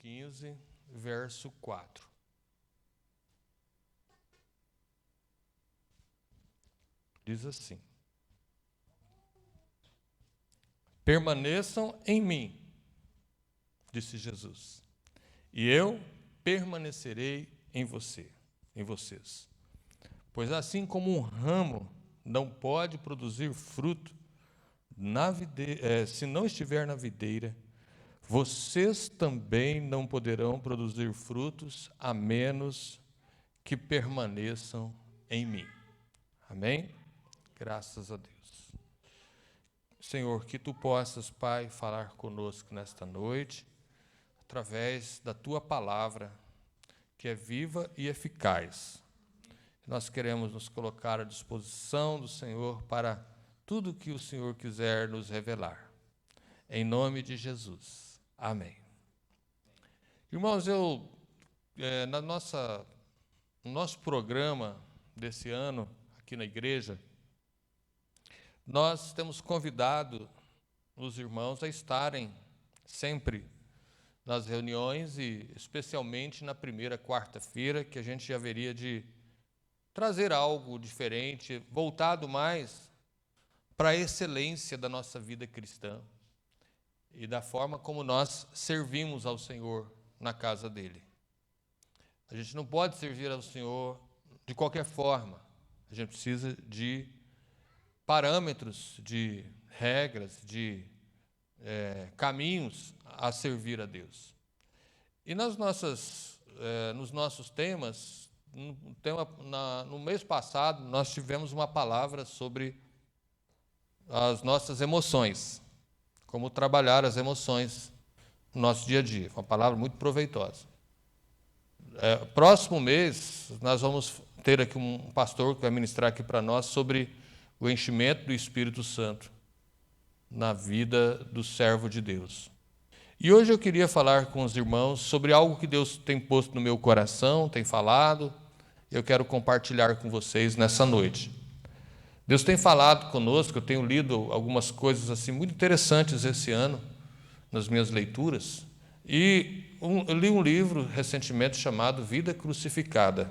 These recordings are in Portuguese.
15, verso 4. Diz assim: permaneçam em mim, disse Jesus, e eu permanecerei em vocês. Pois assim como um ramo não pode produzir fruto se não estiver na videira, vocês também não poderão produzir frutos a menos que permaneçam em mim. Amém? Graças a Deus. Senhor, que Tu possas, Pai, falar conosco nesta noite, através da Tua palavra, que é viva e eficaz. Nós queremos nos colocar à disposição do Senhor para tudo que o Senhor quiser nos revelar. Em nome de Jesus. Amém. Irmãos, no nosso programa desse ano, aqui na igreja, nós temos convidado os irmãos a estarem sempre nas reuniões e especialmente na primeira quarta-feira, que a gente haveria de trazer algo diferente, voltado mais para a excelência da nossa vida cristã e da forma como nós servimos ao Senhor na casa dele. A gente não pode servir ao Senhor de qualquer forma. A gente precisa de parâmetros, de regras, de caminhos a servir a Deus. E nos nossos temas, no mês passado, nós tivemos uma palavra sobre as nossas emoções, como trabalhar as emoções no nosso dia a dia. Foi uma palavra muito proveitosa. Próximo mês, nós vamos ter aqui um pastor que vai ministrar aqui para nós sobre o enchimento do Espírito Santo na vida do servo de Deus. E hoje eu queria falar com os irmãos sobre algo que Deus tem posto no meu coração, tem falado, eu quero compartilhar com vocês nessa noite. Deus tem falado conosco, eu tenho lido algumas coisas assim muito interessantes esse ano, nas minhas leituras, e eu li um livro recentemente chamado Vida Crucificada.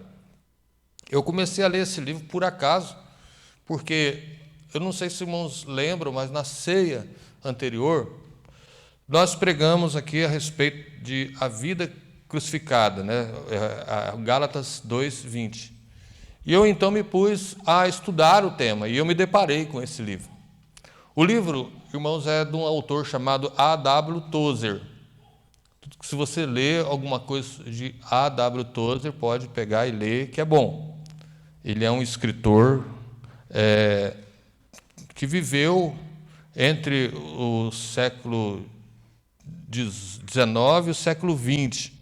Eu comecei a ler esse livro por acaso, porque eu não sei se os irmãos lembram, mas na ceia anterior, nós pregamos aqui a respeito de a vida crucificada, né? Gálatas 2:20. E eu então me pus a estudar o tema, e eu me deparei com esse livro. O livro, irmãos, é de um autor chamado A.W. Tozer. Se você ler alguma coisa de A.W. Tozer, pode pegar e ler, que é bom. Ele é um escritor que viveu entre o século XIX e o século XX.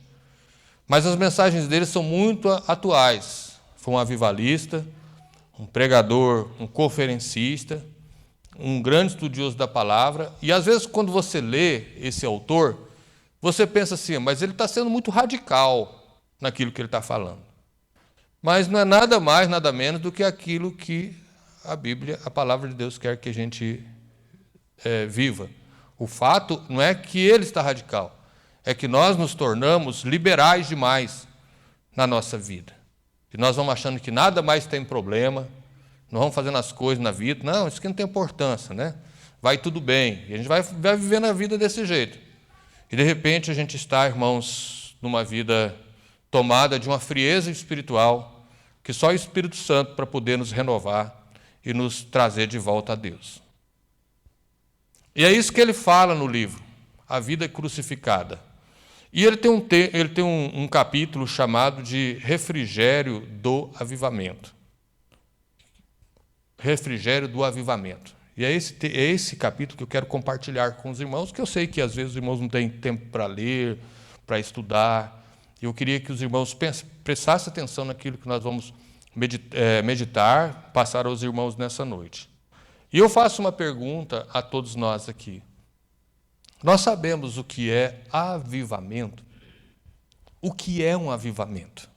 Mas as mensagens dele são muito atuais. Foi um avivalista, um pregador, um conferencista, um grande estudioso da palavra. E, às vezes, quando você lê esse autor, você pensa assim, mas ele está sendo muito radical naquilo que ele está falando. Mas não é nada mais, nada menos do que aquilo que a Bíblia, a palavra de Deus, quer que a gente viva. O fato não é que ele está radical, é que nós nos tornamos liberais demais na nossa vida. E nós vamos achando que nada mais tem problema, nós vamos fazendo as coisas na vida, não, isso aqui não tem importância, né? Vai tudo bem, e a gente vai vivendo a vida desse jeito. E de repente a gente está, irmãos, numa vida tomada de uma frieza espiritual, que só o Espírito Santo para poder nos renovar e nos trazer de volta a Deus. E é isso que ele fala no livro, A Vida Crucificada. E ele tem um capítulo chamado de Refrigério do Avivamento. Refrigério do Avivamento. E é esse capítulo que eu quero compartilhar com os irmãos, que eu sei que às vezes os irmãos não têm tempo para ler, para estudar. E eu queria que os irmãos prestassem atenção naquilo que nós vamos meditar, passar aos irmãos nessa noite. E eu faço uma pergunta a todos nós aqui. Nós sabemos o que é avivamento? O que é um avivamento?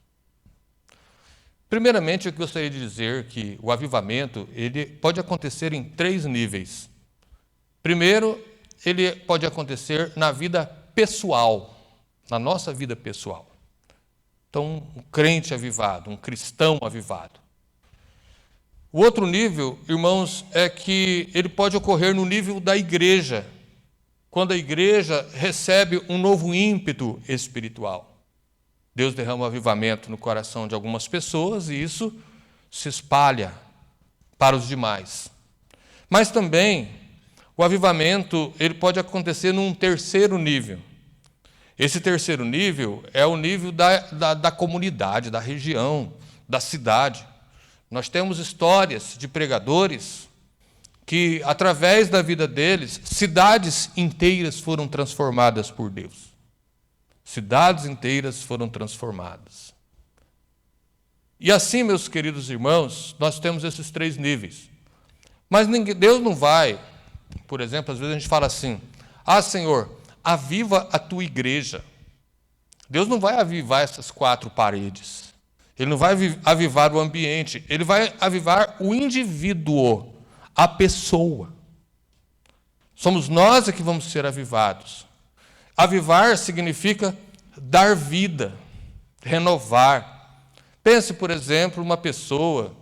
Primeiramente, eu gostaria de dizer que o avivamento ele pode acontecer em 3 níveis. Primeiro, ele pode acontecer na vida pessoal na nossa vida pessoal. Então, um crente avivado, um cristão avivado. O outro nível, irmãos, é que ele pode ocorrer no nível da igreja, quando a igreja recebe um novo ímpeto espiritual. Deus derrama um avivamento no coração de algumas pessoas e isso se espalha para os demais. Mas também o avivamento ele pode acontecer num terceiro nível. Esse terceiro nível é o nível da comunidade, da região, da cidade. Nós temos histórias de pregadores que, através da vida deles, cidades inteiras foram transformadas por Deus. Cidades inteiras foram transformadas. E assim, meus queridos irmãos, nós temos esses três níveis. Mas Deus não vai, por exemplo, às vezes a gente fala assim, Senhor, aviva a tua igreja. Deus não vai avivar essas quatro paredes. Ele não vai avivar o ambiente. Ele vai avivar o indivíduo, a pessoa. Somos nós que vamos ser avivados. Avivar significa dar vida, renovar. Pense, por exemplo, uma pessoa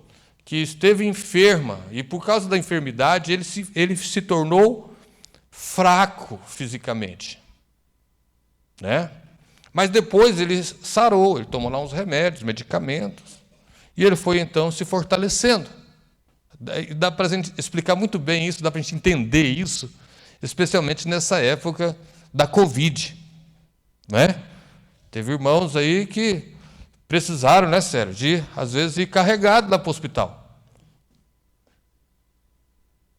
que esteve enferma e, por causa da enfermidade, ele se tornou fraco fisicamente, né? Mas depois ele sarou, ele tomou lá uns remédios, medicamentos, e ele foi então se fortalecendo. Dá para a gente explicar muito bem isso, dá para a gente entender isso, especialmente nessa época da Covid, né? Teve irmãos aí que precisaram, né, sério, de às vezes ir carregado lá para o hospital.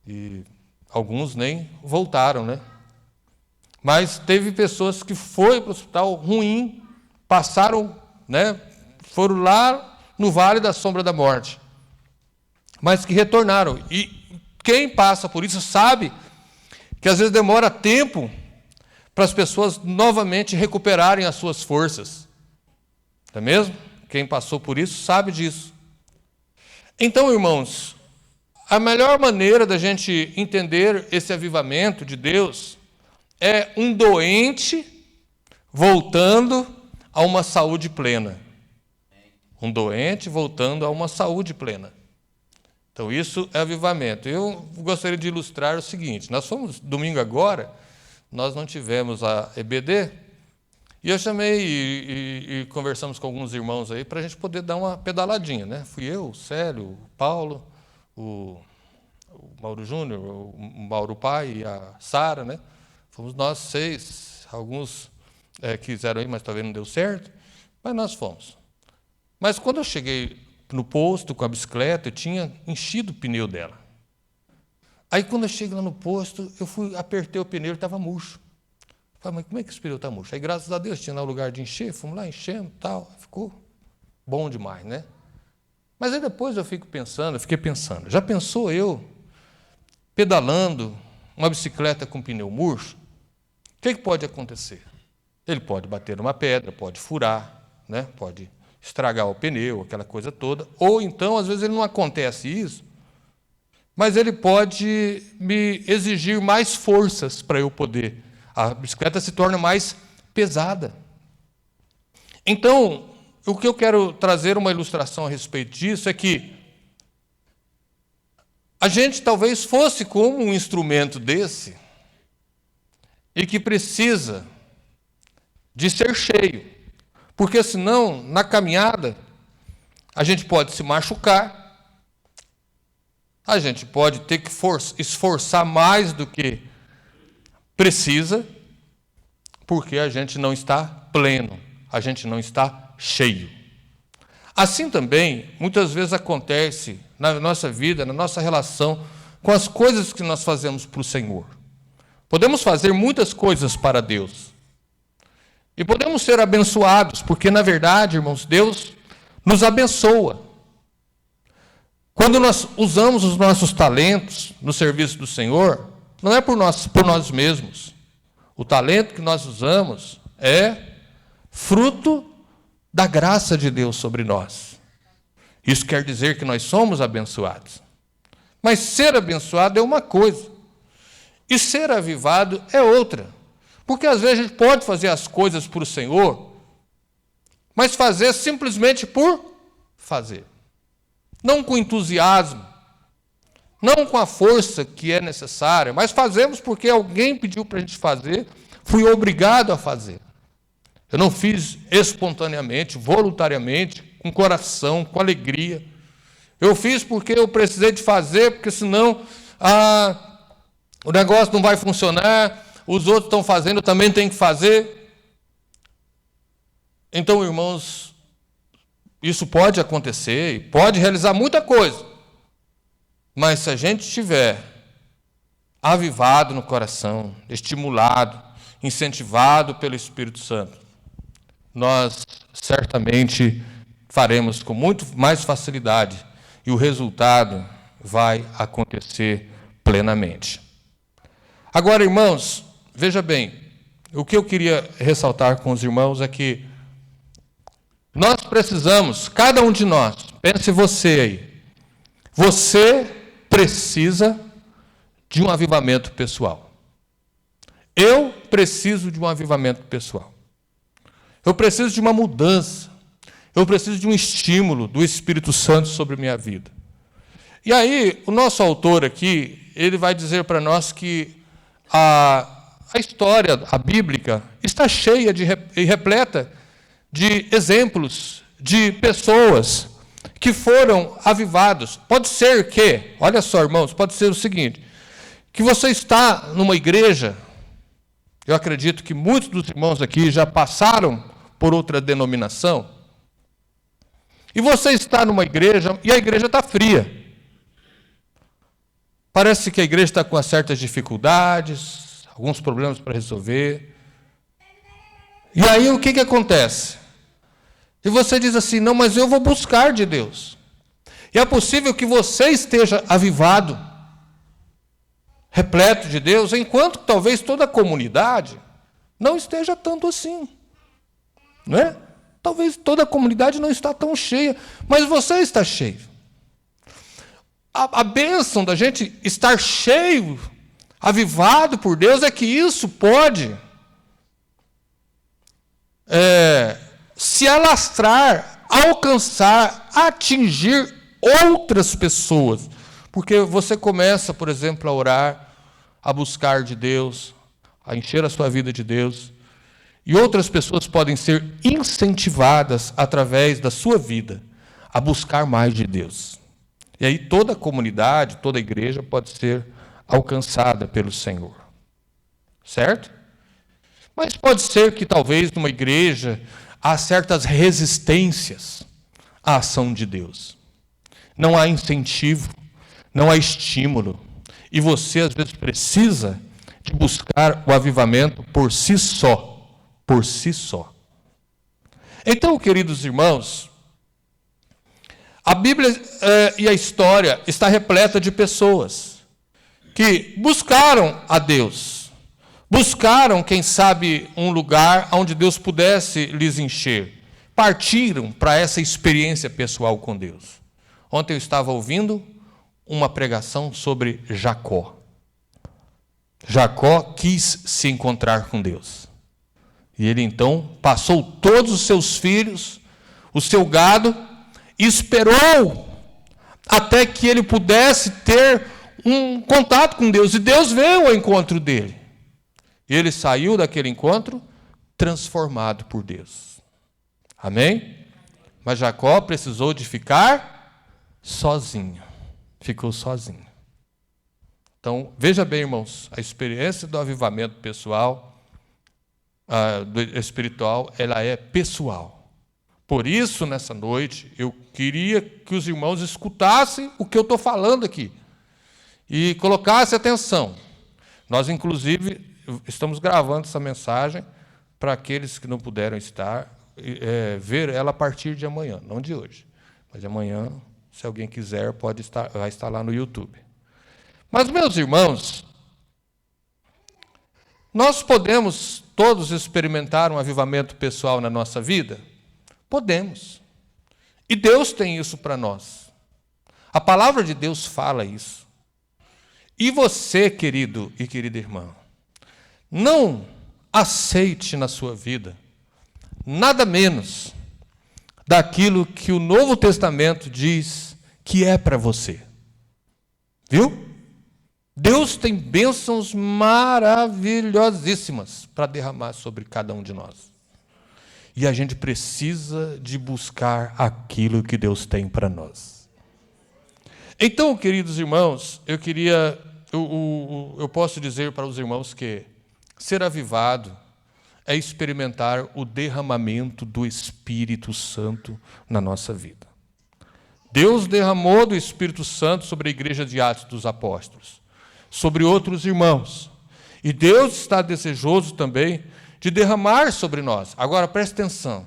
E alguns nem voltaram, né? Mas teve pessoas que foram para o hospital ruim, passaram, né? Foram lá no vale da sombra da morte, mas que retornaram. E quem passa por isso sabe que às vezes demora tempo para as pessoas novamente recuperarem as suas forças. Não é mesmo? Quem passou por isso sabe disso. Então, irmãos, a melhor maneira da gente entender esse avivamento de Deus é um doente voltando a uma saúde plena. Um doente voltando a uma saúde plena. Então, isso é avivamento. Eu gostaria de ilustrar o seguinte. Nós fomos, domingo agora, nós não tivemos a EBD, e eu chamei e conversamos com alguns irmãos aí para a gente poder dar uma pedaladinha, né? Fui eu, o Célio, o Paulo, o Mauro Júnior, o Mauro Pai e a Sara, né? Fomos nós 6, alguns quiseram ir, mas talvez não deu certo, mas nós fomos. Mas quando eu cheguei no posto com a bicicleta, eu tinha enchido o pneu dela. Aí quando eu cheguei lá no posto, apertei o pneu, ele estava murcho. Falei, mas como é que esse pneu está murcho? Aí, graças a Deus, tinha lá o lugar de encher, fomos lá enchendo e tal, ficou bom demais, né? Mas aí depois eu fiquei pensando, já pensou eu pedalando uma bicicleta com pneu murcho? O que pode acontecer? Ele pode bater numa pedra, pode furar, né? Pode estragar o pneu, aquela coisa toda. Ou então, às vezes, ele não acontece isso, mas ele pode me exigir mais forças para eu poder. A bicicleta se torna mais pesada. Então, o que eu quero trazer uma ilustração a respeito disso é que a gente talvez fosse como um instrumento desse e que precisa de ser cheio, porque senão, na caminhada, a gente pode se machucar, a gente pode ter que esforçar mais do que precisa, porque a gente não está pleno, a gente não está cheio. Assim também, muitas vezes acontece na nossa vida, na nossa relação com as coisas que nós fazemos para o Senhor. Podemos fazer muitas coisas para Deus. E podemos ser abençoados, porque, na verdade, irmãos, Deus nos abençoa. Quando nós usamos os nossos talentos no serviço do Senhor, não é por nós mesmos. O talento que nós usamos é fruto da graça de Deus sobre nós. Isso quer dizer que nós somos abençoados. Mas ser abençoado é uma coisa, e ser avivado é outra. Porque às vezes a gente pode fazer as coisas para o Senhor, mas fazer simplesmente por fazer. Não com entusiasmo, não com a força que é necessária, mas fazemos porque alguém pediu para a gente fazer, fui obrigado a fazer. Eu não fiz espontaneamente, voluntariamente, com coração, com alegria. Eu fiz porque eu precisei de fazer, porque senão o negócio não vai funcionar, os outros estão fazendo, eu também tenho que fazer. Então, irmãos, isso pode acontecer, e pode realizar muita coisa, mas se a gente estiver avivado no coração, estimulado, incentivado pelo Espírito Santo, nós certamente faremos com muito mais facilidade e o resultado vai acontecer plenamente. Agora, irmãos, veja bem, o que eu queria ressaltar com os irmãos é que nós precisamos, cada um de nós, pense você aí, você precisa de um avivamento pessoal. Eu preciso de um avivamento pessoal. Eu preciso de uma mudança. Eu preciso de um estímulo do Espírito Santo sobre a minha vida. E aí, o nosso autor aqui, ele vai dizer para nós que a história, a bíblica, está cheia e repleta de exemplos de pessoas que foram avivados. Pode ser que, olha só, irmãos, pode ser o seguinte, que você está numa igreja, eu acredito que muitos dos irmãos aqui já passaram por outra denominação, e você está numa igreja e a igreja está fria. Parece que a igreja está com certas dificuldades, alguns problemas para resolver. E aí o que acontece? E você diz assim, não, mas eu vou buscar de Deus. E é possível que você esteja avivado, repleto de Deus, enquanto que talvez toda a comunidade não esteja tanto assim. Não é? Talvez toda a comunidade não está tão cheia, mas você está cheio. A bênção da gente estar cheio, avivado por Deus, é que isso pode se alastrar, alcançar, atingir outras pessoas. Porque você começa, por exemplo, a orar, a buscar de Deus, a encher a sua vida de Deus, e outras pessoas podem ser incentivadas através da sua vida a buscar mais de Deus. E aí toda a comunidade, toda a igreja pode ser alcançada pelo Senhor. Certo? Mas pode ser que talvez numa igreja há certas resistências à ação de Deus. Não há incentivo, não há estímulo. E você às vezes precisa de buscar o avivamento por si só. Por si só. Então, queridos irmãos, a Bíblia e a história está repleta de pessoas que buscaram a Deus, buscaram, quem sabe, um lugar onde Deus pudesse lhes encher, partiram para essa experiência pessoal com Deus. Ontem eu estava ouvindo uma pregação sobre Jacó. Jacó quis se encontrar com Deus. E ele então passou todos os seus filhos, o seu gado, e esperou até que ele pudesse ter um contato com Deus. E Deus veio ao encontro dele. E ele saiu daquele encontro transformado por Deus. Amém? Mas Jacó precisou de ficar sozinho. Ficou sozinho. Então, veja bem, irmãos, a experiência do avivamento pessoal, do espiritual, ela é pessoal. Por isso, nessa noite, eu queria que os irmãos escutassem o que eu estou falando aqui e colocassem atenção. Nós, inclusive, estamos gravando essa mensagem para aqueles que não puderam estar, ver ela a partir de amanhã, não de hoje. Mas amanhã, se alguém quiser, vai estar lá no YouTube. Mas, meus irmãos, nós podemos todos experimentar um avivamento pessoal na nossa vida? Podemos. E Deus tem isso para nós. A palavra de Deus fala isso. E você, querido e querida irmã, não aceite na sua vida nada menos daquilo que o Novo Testamento diz que é para você. Viu? Deus tem bênçãos maravilhosíssimas para derramar sobre cada um de nós. E a gente precisa de buscar aquilo que Deus tem para nós. Então, queridos irmãos, eu posso dizer para os irmãos que ser avivado é experimentar o derramamento do Espírito Santo na nossa vida. Deus derramou do Espírito Santo sobre a igreja de Atos dos Apóstolos, sobre outros irmãos. E Deus está desejoso também de derramar sobre nós. Agora, preste atenção.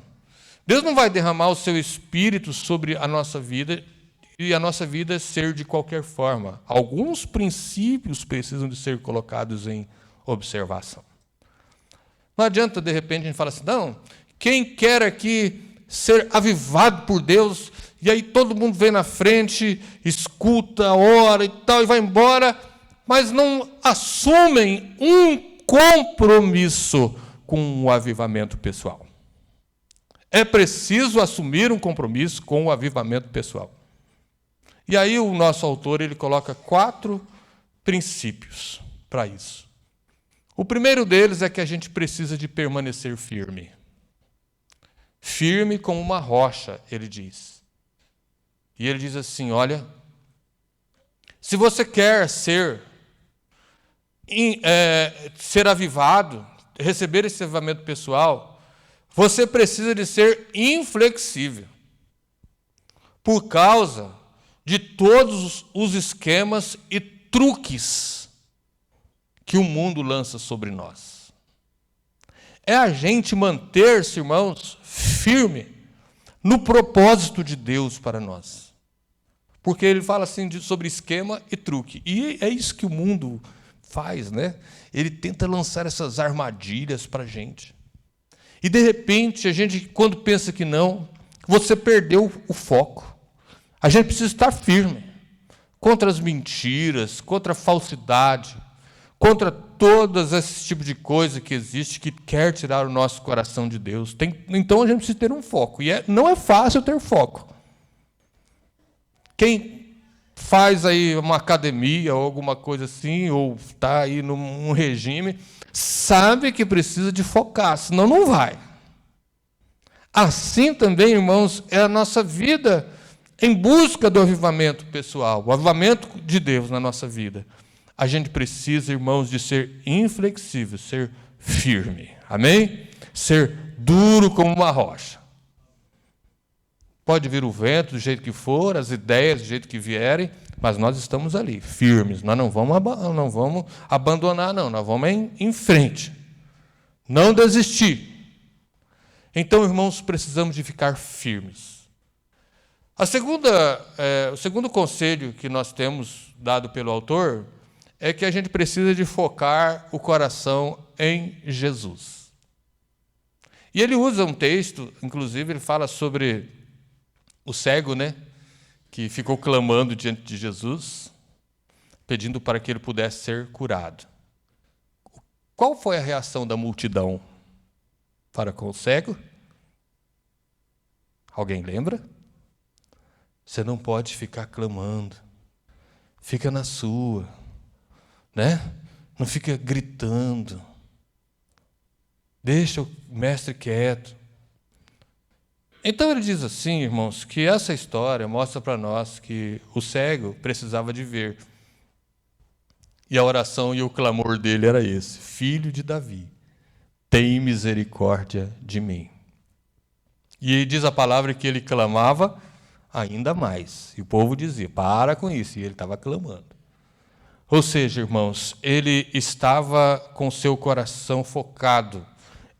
Deus não vai derramar o seu Espírito sobre a nossa vida e a nossa vida ser de qualquer forma. Alguns princípios precisam de ser colocados em observação. Não adianta, de repente, a gente falar assim, não, quem quer aqui ser avivado por Deus, e aí todo mundo vem na frente, escuta, ora e tal, e vai embora, mas não assumem um compromisso com o avivamento pessoal. É preciso assumir um compromisso com o avivamento pessoal. E aí o nosso autor ele coloca 4 princípios para isso. O primeiro deles é que a gente precisa de permanecer firme. Firme como uma rocha, ele diz. E ele diz assim, olha, se você quer ser avivado, receber esse avivamento pessoal, você precisa de ser inflexível. Por causa de todos os esquemas e truques que o mundo lança sobre nós. É a gente manter-se, irmãos, firme no propósito de Deus para nós. Porque ele fala assim sobre esquema e truque. E é isso que o mundo faz, né? Ele tenta lançar essas armadilhas para a gente. E, de repente, a gente, quando pensa que não, você perdeu o foco. A gente precisa estar firme contra as mentiras, contra a falsidade, contra todos esses tipos de coisa que existe, que quer tirar o nosso coração de Deus. Então, a gente precisa ter um foco. E não é fácil ter foco. Quem faz aí uma academia ou alguma coisa assim, ou está aí num regime, sabe que precisa de focar, senão não vai. Assim também, irmãos, é a nossa vida em busca do avivamento pessoal, o avivamento de Deus na nossa vida. A gente precisa, irmãos, de ser inflexível, ser firme. Amém? Ser duro como uma rocha. Pode vir o vento do jeito que for, as ideias do jeito que vierem, mas nós estamos ali, firmes. Nós não vamos abandonar, não. Nós vamos em frente. Não desistir. Então, irmãos, precisamos de ficar firmes. O segundo conselho que nós temos dado pelo autor é que a gente precisa de focar o coração em Jesus. E ele usa um texto, inclusive ele fala sobre o cego, né, que ficou clamando diante de Jesus, pedindo para que ele pudesse ser curado. Qual foi a reação da multidão para com o cego? Alguém lembra? Você não pode ficar clamando. Fica na sua. Né? Não fica gritando. Deixa o mestre quieto. Então ele diz assim, irmãos, que essa história mostra para nós que o cego precisava de ver. E a oração e o clamor dele era esse: Filho de Davi, tem misericórdia de mim. E diz a palavra que ele clamava ainda mais. E o povo dizia, para com isso. E ele estava clamando. Ou seja, irmãos, ele estava com seu coração focado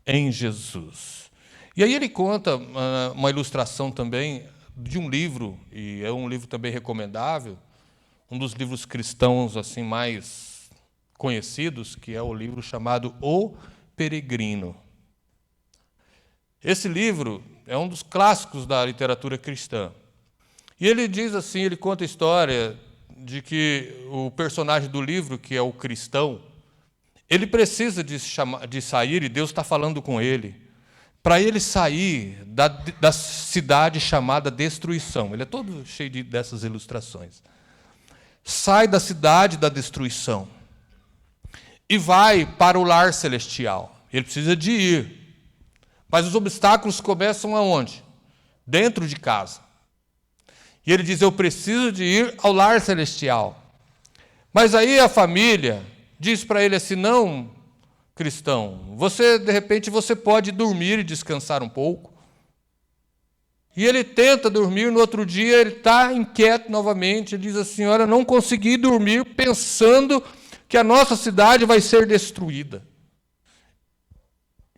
em Jesus. E aí ele conta uma ilustração também de um livro, e é um livro também recomendável, um dos livros cristãos assim mais conhecidos, que é o livro chamado O Peregrino. Esse livro é um dos clássicos da literatura cristã. E ele diz assim, ele conta a história de que o personagem do livro, que é o cristão, Ele precisa de sair, e Deus está falando com ele, para ele sair da cidade chamada destruição. Ele é todo cheio dessas ilustrações. Sai da cidade da destruição e vai para o lar celestial. Ele precisa de ir. Mas os obstáculos começam aonde? Dentro de casa. E ele diz, eu preciso de ir ao lar celestial. Mas aí a família diz para ele assim, não, cristão, de repente você pode dormir e descansar um pouco. E ele tenta dormir, no outro dia ele está inquieto novamente, ele diz assim, olha, eu não consegui dormir pensando que a nossa cidade vai ser destruída.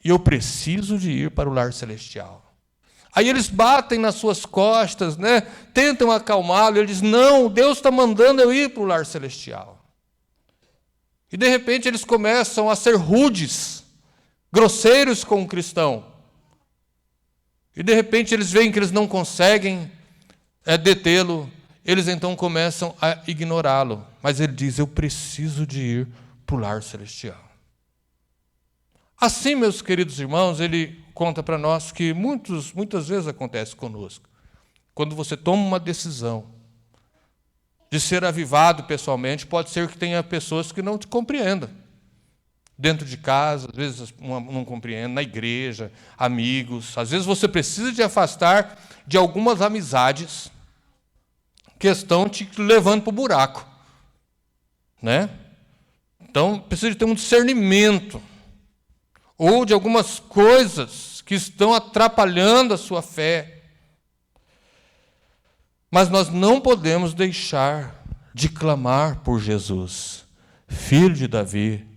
E eu preciso de ir para o lar celestial. Aí eles batem nas suas costas, né? Tentam acalmá-lo, ele diz, não, Deus está mandando eu ir para o lar celestial. E de repente eles começam a ser rudes, grosseiros com o cristão. E de repente eles veem que eles não conseguem detê-lo, eles então começam a ignorá-lo. Mas ele diz, eu preciso de ir para o lar celestial. Assim, meus queridos irmãos, ele conta para nós que muitas vezes acontece conosco. Quando você toma uma decisão de ser avivado pessoalmente, pode ser que tenha pessoas que não te compreendam. Dentro de casa, às vezes não compreendem, na igreja, amigos. Às vezes você precisa de afastar de algumas amizades que estão te levando para o buraco. Né? Então, precisa de ter um discernimento. Ou de algumas coisas que estão atrapalhando a sua fé. Mas nós não podemos deixar de clamar por Jesus. Filho de Davi,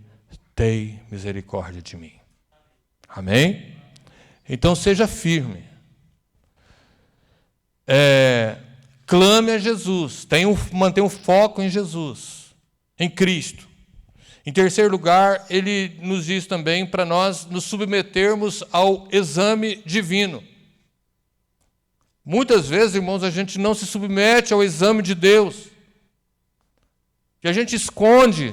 tem misericórdia de mim. Amém? Então seja firme. Clame a Jesus. Mantenha o foco em Jesus, em Cristo. Em terceiro lugar, ele nos diz também para nós nos submetermos ao exame divino. Muitas vezes, irmãos, a gente não se submete ao exame de Deus. E a gente esconde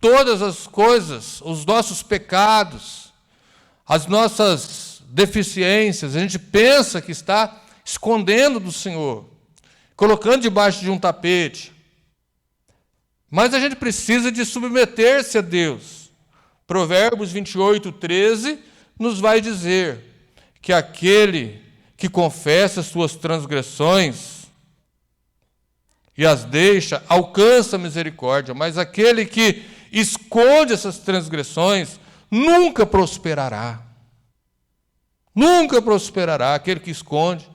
todas as coisas, os nossos pecados, as nossas deficiências. A gente pensa que está escondendo do Senhor, colocando debaixo de um tapete. Mas a gente precisa de submeter-se a Deus. Provérbios 28:13 nos vai dizer que aquele que confessa as suas transgressões e as deixa, alcança a misericórdia, mas aquele que esconde essas transgressões nunca prosperará. Nunca prosperará aquele que esconde.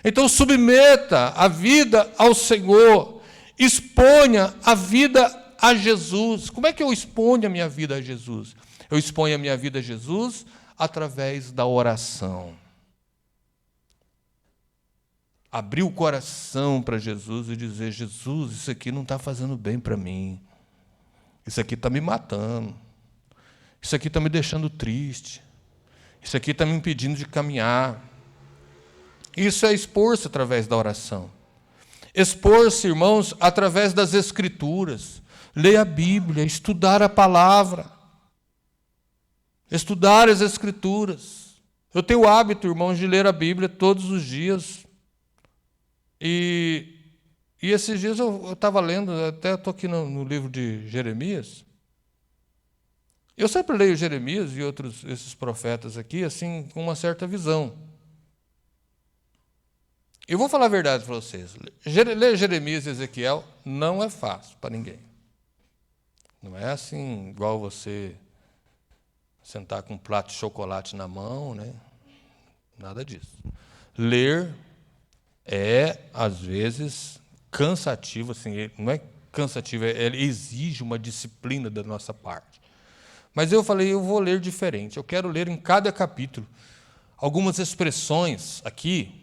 Então submeta a vida ao Senhor. Exponha a vida a Jesus. Como é que eu exponho a minha vida a Jesus? Eu exponho a minha vida a Jesus através da oração. Abrir o coração para Jesus e dizer, Jesus, isso aqui não está fazendo bem para mim. Isso aqui está me matando. Isso aqui está me deixando triste. Isso aqui está me impedindo de caminhar. Isso é expor-se através da oração. Expor-se, irmãos, através das Escrituras. Ler a Bíblia, estudar a palavra. Estudar as Escrituras. Eu tenho o hábito, irmãos, de ler a Bíblia todos os dias. E esses dias eu estava lendo, até estou aqui no livro de Jeremias. Eu sempre leio Jeremias e esses profetas aqui, assim, com uma certa visão. Eu vou falar a verdade para vocês. Ler Jeremias e Ezequiel não é fácil para ninguém. Não é assim, igual você sentar com um prato de chocolate na mão, né? Nada disso. Ler é, às vezes, cansativo, assim, não é cansativo, ele exige uma disciplina da nossa parte. Mas eu falei, eu vou ler diferente. Eu quero ler em cada capítulo algumas expressões aqui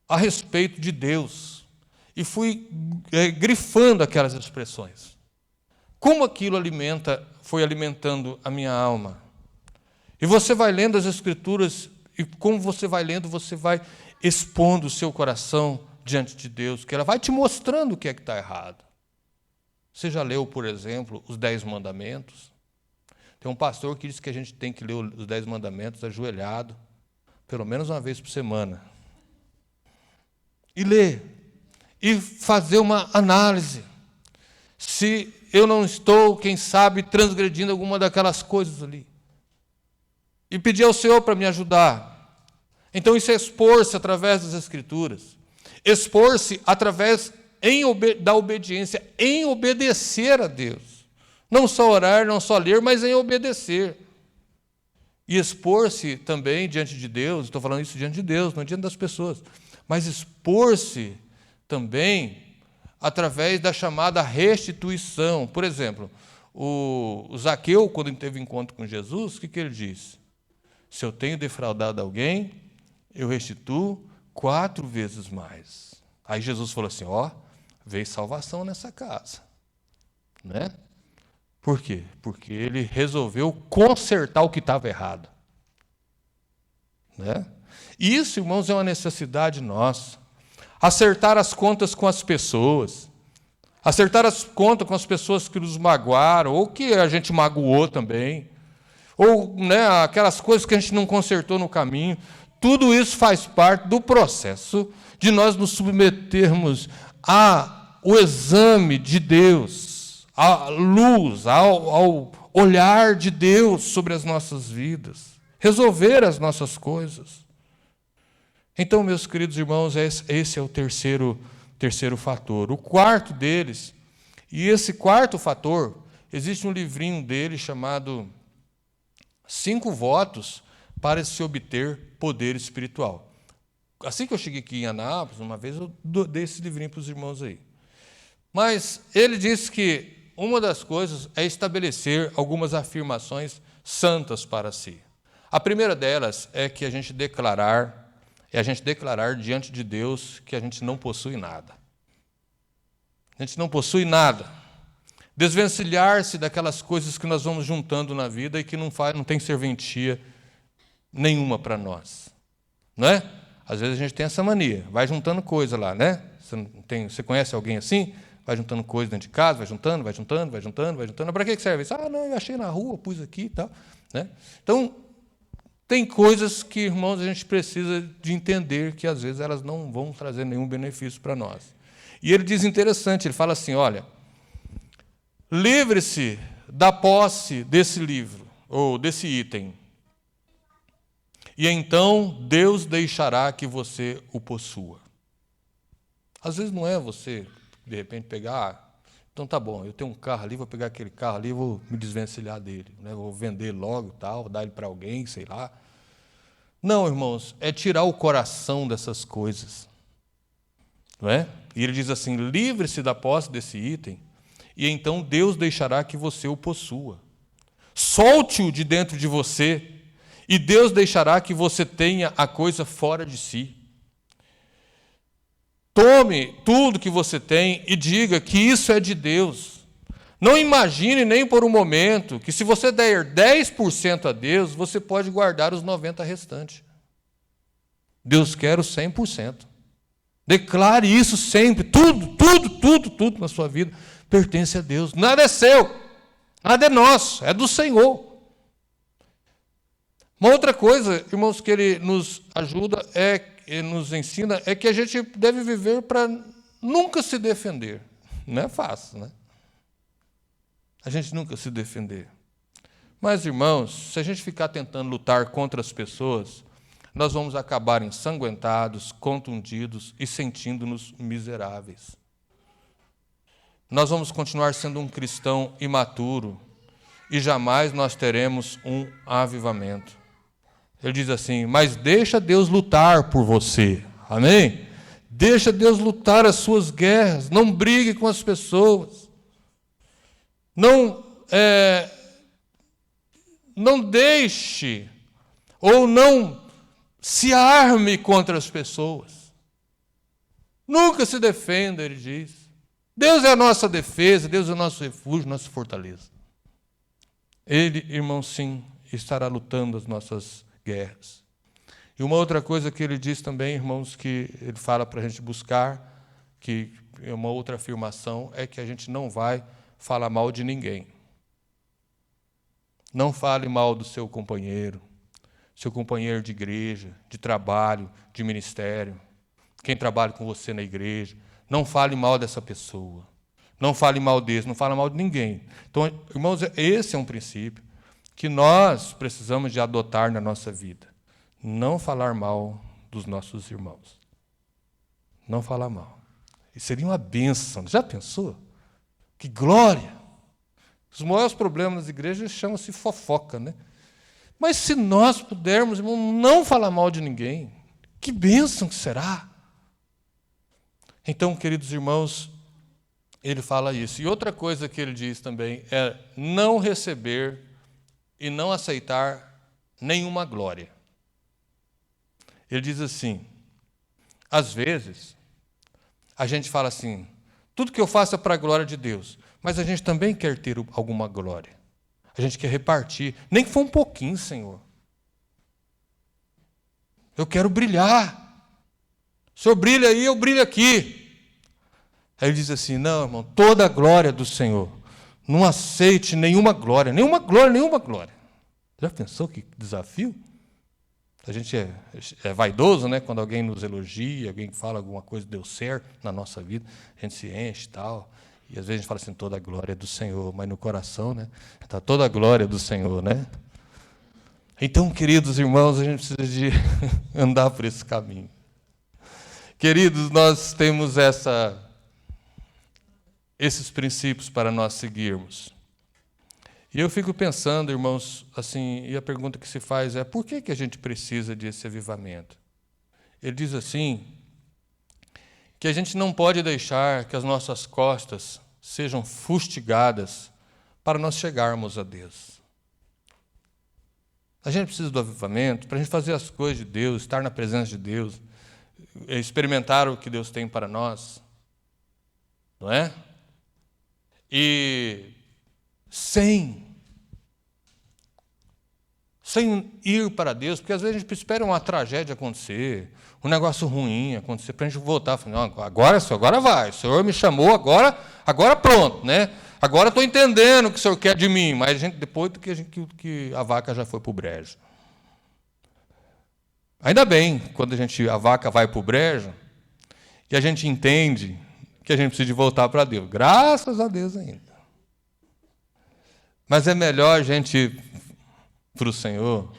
a respeito de Deus. E fui grifando aquelas expressões. Como aquilo foi alimentando a minha alma. E você vai lendo as Escrituras, e como você vai lendo, você vai expondo o seu coração diante de Deus, que ela vai te mostrando o que é que está errado. Você já leu, por exemplo, os 10 mandamentos? Tem um pastor que diz que a gente tem que ler os 10 mandamentos ajoelhado, pelo menos uma vez por semana. E ler. E fazer uma análise. Se eu não estou, quem sabe, transgredindo alguma daquelas coisas ali. E pedir ao Senhor para me ajudar. Então, isso é expor-se através das Escrituras. Expor-se através da obediência, em obedecer a Deus. Não só orar, não só ler, mas em obedecer. E expor-se também diante de Deus, estou falando isso diante de Deus, não diante das pessoas, mas expor-se também através da chamada restituição. Por exemplo, o Zaqueu, quando ele teve encontro com Jesus, o que ele disse? Se eu tenho defraudado alguém, eu restituo 4 vezes mais. Aí Jesus falou assim, veio salvação nessa casa. Né? Por quê? Porque ele resolveu consertar o que estava errado. Né? Isso, irmãos, é uma necessidade nossa. Acertar as contas com as pessoas. Acertar as contas com as pessoas que nos magoaram, ou que a gente magoou também. Ou aquelas coisas que a gente não consertou no caminho. Tudo isso faz parte do processo de nós nos submetermos ao exame de Deus, à luz, ao olhar de Deus sobre as nossas vidas, resolver as nossas coisas. Então, meus queridos irmãos, esse é o terceiro fator. O quarto deles, e esse quarto fator, existe um livrinho dele chamado 5 votos para se obter poder espiritual. Assim que eu cheguei aqui em Anápolis, uma vez eu dei esse livrinho para os irmãos aí. Mas ele disse que uma das coisas é estabelecer algumas afirmações santas para si. A primeira delas é que a gente declarar diante de Deus que a gente não possui nada. A gente não possui nada. Desvencilhar-se daquelas coisas que nós vamos juntando na vida e que não tem serventia nenhuma para nós. Não é? Às vezes a gente tem essa mania, vai juntando coisa lá, né? Você conhece alguém assim? Vai juntando coisa dentro de casa, vai juntando. Para que serve isso? Não, eu achei na rua, pus aqui e tal. Né? Então, tem coisas que, irmãos, a gente precisa de entender que, às vezes, elas não vão trazer nenhum benefício para nós. E ele diz interessante, ele fala assim, olha, livre-se da posse desse livro, ou desse item, e então Deus deixará que você o possua. Às vezes não é você, de repente, pegar, então tá bom, eu tenho um carro ali, vou pegar aquele carro ali e vou me desvencilhar dele, né? Vou vender logo e tal, dar ele para alguém, sei lá. Não, irmãos, é tirar o coração dessas coisas. Não é? E ele diz assim, livre-se da posse desse item, e então Deus deixará que você o possua. Solte-o de dentro de você, e Deus deixará que você tenha a coisa fora de si. Tome tudo que você tem e diga que isso é de Deus. Não imagine nem por um momento que se você der 10% a Deus, você pode guardar os 90% restantes. Deus quer os 100%. Declare isso sempre. Tudo na sua vida pertence a Deus. Nada é seu, nada é nosso, é do Senhor. Uma outra coisa, irmãos, que ele nos ajuda, nos ensina, é que a gente deve viver para nunca se defender. Não é fácil, né? A gente nunca se defender. Mas, irmãos, se a gente ficar tentando lutar contra as pessoas, nós vamos acabar ensanguentados, contundidos e sentindo-nos miseráveis. Nós vamos continuar sendo um cristão imaturo e jamais nós teremos um avivamento. Ele diz assim, mas deixa Deus lutar por você. Amém? Deixa Deus lutar as suas guerras. Não brigue com as pessoas. Não deixe ou não se arme contra as pessoas. Nunca se defenda, ele diz. Deus é a nossa defesa, Deus é o nosso refúgio, nossa fortaleza. Ele, irmão, sim, estará lutando as nossas guerras. E uma outra coisa que ele diz também, irmãos, que ele fala para a gente buscar, que é uma outra afirmação, é que a gente não vai falar mal de ninguém. Não fale mal do seu companheiro de igreja, de trabalho, de ministério, quem trabalha com você na igreja. Não fale mal dessa pessoa. Não fale mal desse, não fale mal de ninguém. Então, irmãos, esse é um princípio que nós precisamos de adotar na nossa vida. Não falar mal dos nossos irmãos. Não falar mal. Isso seria uma bênção. Já pensou? Que glória! Os maiores problemas das igrejas chamam-se fofoca, né? Mas se nós pudermos, irmão, não falar mal de ninguém, que bênção que será! Então, queridos irmãos, ele fala isso. E outra coisa que ele diz também é não receber e não aceitar nenhuma glória. Ele diz assim, às vezes, a gente fala assim, tudo que eu faço é para a glória de Deus, mas a gente também quer ter alguma glória. A gente quer repartir, nem que for um pouquinho, Senhor. Eu quero brilhar. O Senhor brilha aí, eu brilho aqui. Aí ele diz assim, não, irmão, toda a glória do Senhor. Não aceite nenhuma glória, nenhuma glória, nenhuma glória. Já pensou que desafio? A gente é vaidoso, né? Quando alguém nos elogia, alguém fala alguma coisa deu certo na nossa vida, a gente se enche e tal. E às vezes a gente fala assim, toda a glória é do Senhor, mas no coração, né? Está toda a glória do Senhor, né? Então, queridos irmãos, a gente precisa de andar por esse caminho. Queridos, nós temos esses princípios para nós seguirmos. E eu fico pensando, irmãos, assim, e a pergunta que se faz é, por que a gente precisa desse avivamento? Ele diz assim, que a gente não pode deixar que as nossas costas sejam fustigadas para nós chegarmos a Deus. A gente precisa do avivamento para a gente fazer as coisas de Deus, estar na presença de Deus, experimentar o que Deus tem para nós. Não é? E sem ir para Deus, porque às vezes a gente espera uma tragédia acontecer, um negócio ruim acontecer, para a gente voltar e falar, não, agora vai, o Senhor me chamou, agora pronto, né? Agora estou entendendo o que o Senhor quer de mim, mas depois do que a vaca já foi para o brejo. Ainda bem, quando a vaca vai para o brejo, e a gente entende que a gente precisa de voltar para Deus. Graças a Deus ainda. Mas é melhor a gente ir para o Senhor,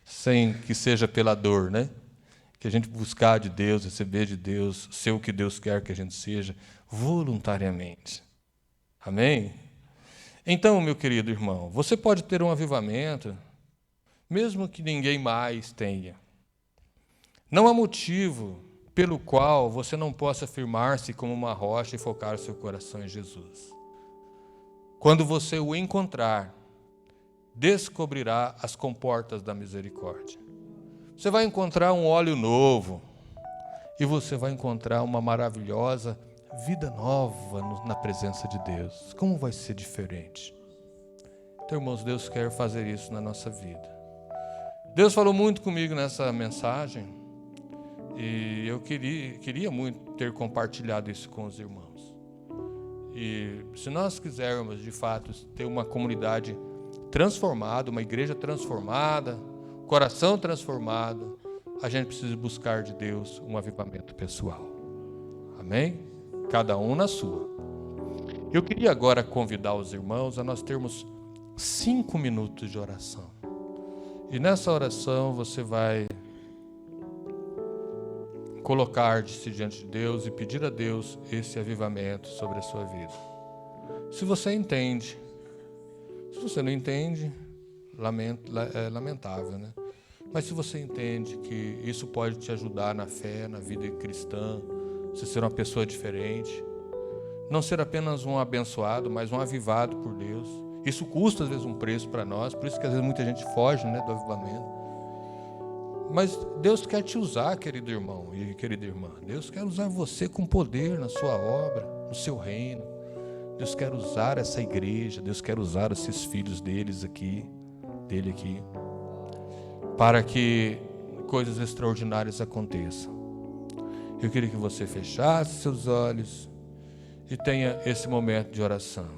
sem que seja pela dor, né? Que a gente buscar de Deus, receber de Deus, ser o que Deus quer que a gente seja, voluntariamente. Amém? Então, meu querido irmão, você pode ter um avivamento, mesmo que ninguém mais tenha. Não há motivo pelo qual você não possa firmar-se como uma rocha e focar o seu coração em Jesus. Quando você o encontrar, descobrirá as comportas da misericórdia. Você vai encontrar um óleo novo e você vai encontrar uma maravilhosa vida nova na presença de Deus. Como vai ser diferente? Então, irmãos, Deus quer fazer isso na nossa vida. Deus falou muito comigo nessa mensagem e eu queria muito ter compartilhado isso com os irmãos. E se nós quisermos, de fato, ter uma comunidade transformada, uma igreja transformada, coração transformado, a gente precisa buscar de Deus um avivamento pessoal. Amém? Cada um na sua. Eu queria agora convidar os irmãos a nós termos 5 minutos de oração. E nessa oração você vai colocar-se diante de Deus e pedir a Deus esse avivamento sobre a sua vida. Se você entende, se você não entende, é lamentável, né? Mas se você entende que isso pode te ajudar na fé, na vida cristã, você ser uma pessoa diferente, não ser apenas um abençoado, mas um avivado por Deus. Isso custa às vezes um preço para nós, por isso que às vezes muita gente foge, né, do avivamento. Mas Deus quer te usar, querido irmão e querida irmã. Deus quer usar você com poder na sua obra, no seu reino. Deus quer usar essa igreja, Deus quer usar esses filhos dele aqui, para que coisas extraordinárias aconteçam. Eu queria que você fechasse seus olhos e tenha esse momento de oração.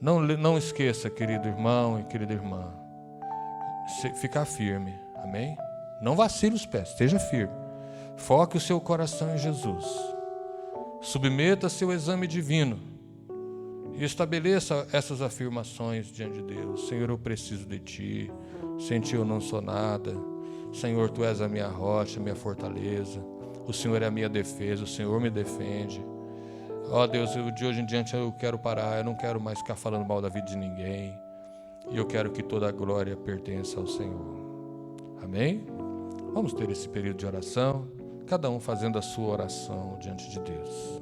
Não esqueça, querido irmão e querida irmã, ficar firme, amém? Não vacile os pés, esteja firme. Foque o seu coração em Jesus. Submeta seu exame divino e estabeleça essas afirmações diante de Deus. Senhor, eu preciso de Ti. Sem Ti eu não sou nada. Senhor, Tu és a minha rocha, a minha fortaleza. O Senhor é a minha defesa, o Senhor me defende. Ó Deus, de hoje em diante eu quero parar, eu não quero mais ficar falando mal da vida de ninguém. E eu quero que toda a glória pertença ao Senhor. Amém? Vamos ter esse período de oração, cada um fazendo a sua oração diante de Deus.